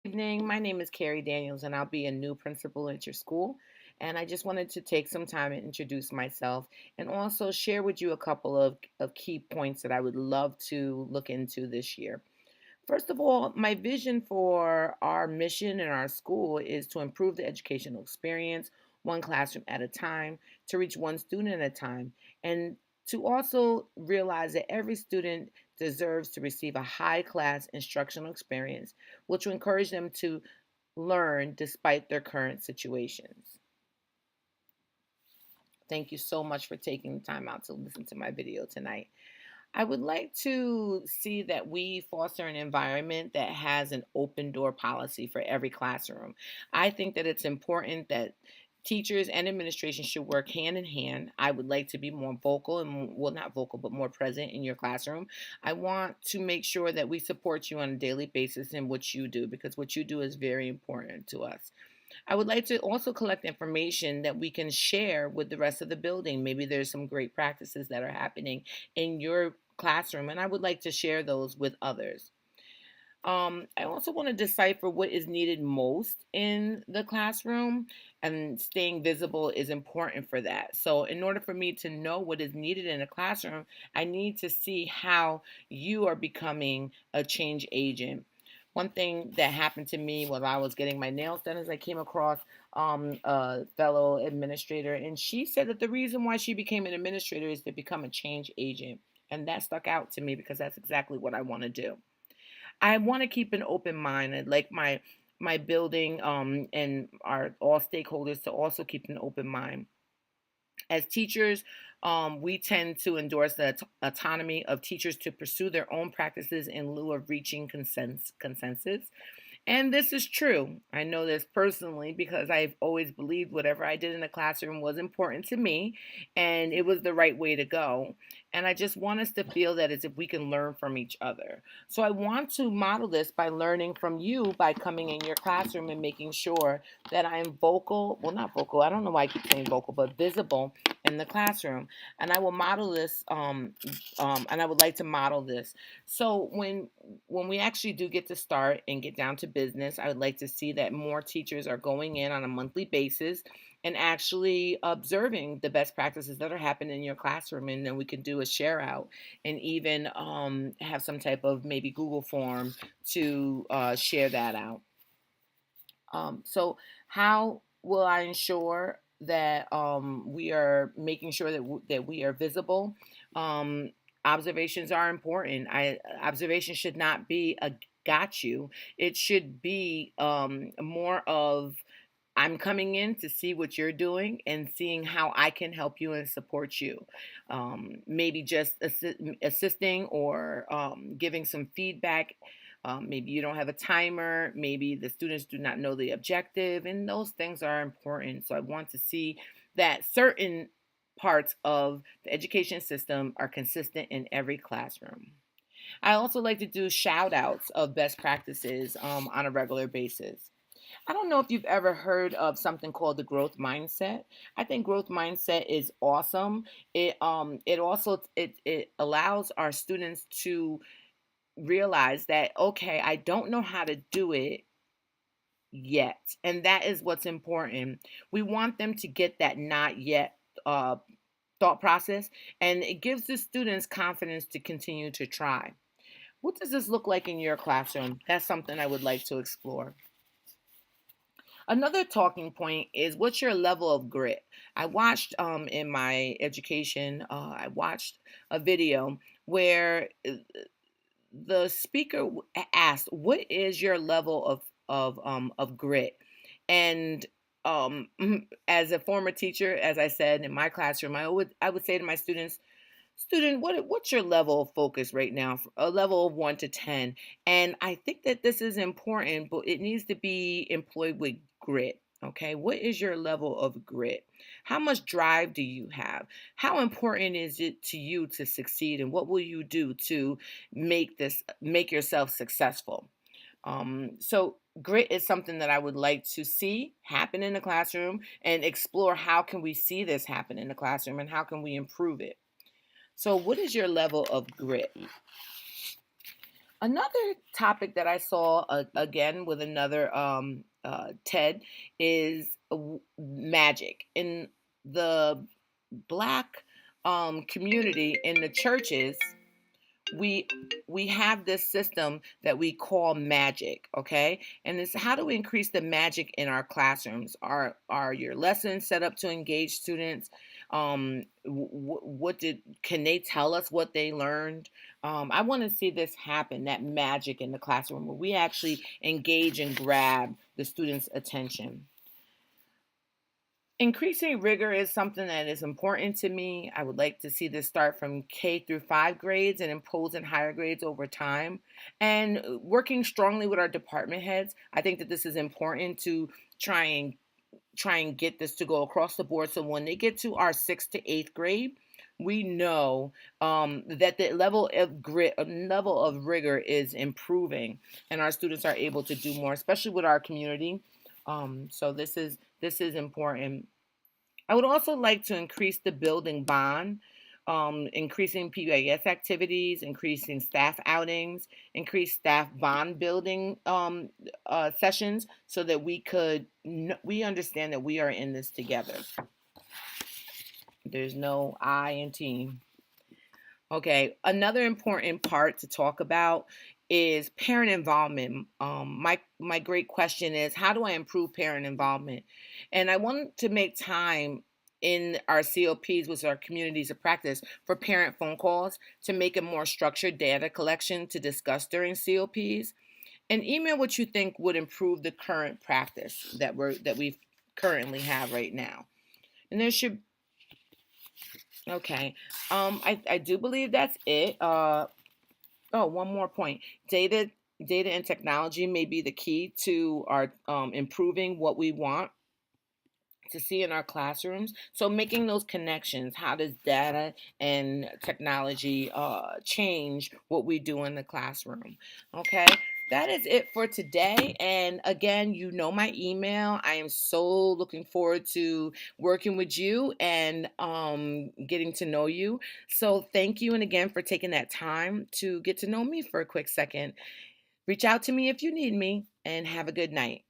Evening. My name is Carrie Daniels, and I'll be a new principal at your school. And I just wanted to take some time and introduce myself and also share with you a couple of key points that I would love to look into this year. First of all, my vision for our mission in our school is to improve the educational experience one classroom at a time, to reach one student at a time, and to also realize that every student deserves to receive a high class instructional experience, which will encourage them to learn despite their current situations. Thank you so much for taking the time out to listen to my video tonight. I would like to see that we foster an environment that has an open door policy for every classroom. I think that it's important that teachers and administration should work hand in hand. I would like to be more vocal and, well, not vocal, but more present in your classroom. I want to make sure that we support you on a daily basis in what you do because what you do is very important to us. I would like to also collect information that we can share with the rest of the building. Maybe there's some great practices that are happening in your classroom, and I would like to share those with others. I also want to decipher what is needed most in the classroom, and staying visible is important for that. So, in order for me to know what is needed in a classroom, I need to see how you are becoming a change agent. One thing that happened to me while I was getting my nails done is I came across a fellow administrator, and she said that the reason why she became an administrator is to become a change agent. And that stuck out to me because that's exactly what I want to do. I want to keep an open mind. I'd like my building and our all stakeholders to also keep an open mind. As teachers, we tend to endorse the autonomy of teachers to pursue their own practices in lieu of reaching consensus. And this is true. I know this personally because I've always believed whatever I did in the classroom was important to me and it was the right way to go. And I just want us to feel that as if we can learn from each other. So I want to model this by learning from you by coming in your classroom and making sure that I am vocal, well, not vocal, I don't know why I keep saying vocal, but visible in the classroom. And I will model this, and I would like to model this. So when we actually do get to start and get down to business, I would like to see that more teachers are going in on a monthly basis and actually observing the best practices that are happening in your classroom. And then we can do a share out and even have some type of maybe Google form to share that out. So, how will I ensure that we are making sure that we are visible? Um, Observations are important. Observations should not be a got you. It should be more of I'm coming in to see what you're doing and seeing how I can help you and support you. Maybe just assisting or giving some feedback. Maybe you don't have a timer. Maybe the students do not know the objective, and those things are important. So I want to see that certain parts of the education system are consistent in every classroom. I also like to do shout outs of best practices on a regular basis. I don't know if you've ever heard of something called the growth mindset. I think growth mindset is awesome. It also it allows our students to realize that okay, I don't know how to do it yet. And that is what's important. We want them to get that not yet uh thought process, and it gives the students confidence to continue to try. What does this look like in your classroom? That's something I would like to explore. Another talking point is what's your level of grit? I watched in my education, I watched a video where the speaker asked, "What is your level of grit?" And as a former teacher, as I said in my classroom, I would say to my students, student, what's your level of focus right now? A level of 1 to 10. And I think that this is important, but it needs to be employed with grit. Okay, what is your level of grit? How much drive do you have? How important is it to you to succeed? And what will you do to make yourself successful? So grit is something that I would like to see happen in the classroom and explore how can we see this happen in the classroom and how can we improve it. So, what is your level of grit? Another topic that I saw again with another TED is magic in the Black community in the churches. we we have this system that we call magic, okay, and it's how do we increase the magic in our classrooms. Are your lessons set up to engage students? What did can they tell us what they learned? I want to see this happen, that magic in the classroom where we actually engage and grab the students attention. Increasing rigor is something that is important to me. I would like to see this start from K through 5 grades and impose in higher grades over time. And working strongly with our department heads, I think that this is important to try and get this to go across the board. So when they get to our 6th to 8th grade, we know that the level of rigor is improving, and our students are able to do more, especially with our community. So this is important. I would also like to increase the building bond, increasing PBIS activities, increasing staff outings, increase staff bond building sessions, so that we understand that we are in this together. There's no I in team. Okay, another important part to talk about is parent involvement. My great question is, how do I improve parent involvement? And I want to make time in our COPs, with our communities of practice, for parent phone calls to make a more structured data collection to discuss during COPs. And email what you think would improve the current practice that we currently have right now. And there should Okay. I do believe that's it. Oh, one more point. Data, data and technology may be the key to our improving what we want to see in our classrooms. So making those connections, how does data and technology change what we do in the classroom? Okay, that is it for today. And again, you know my email. I am so looking forward to working with you and getting to know you. So thank you, and again, for taking that time to get to know me for a quick second. Reach out to me if you need me, and have a good night.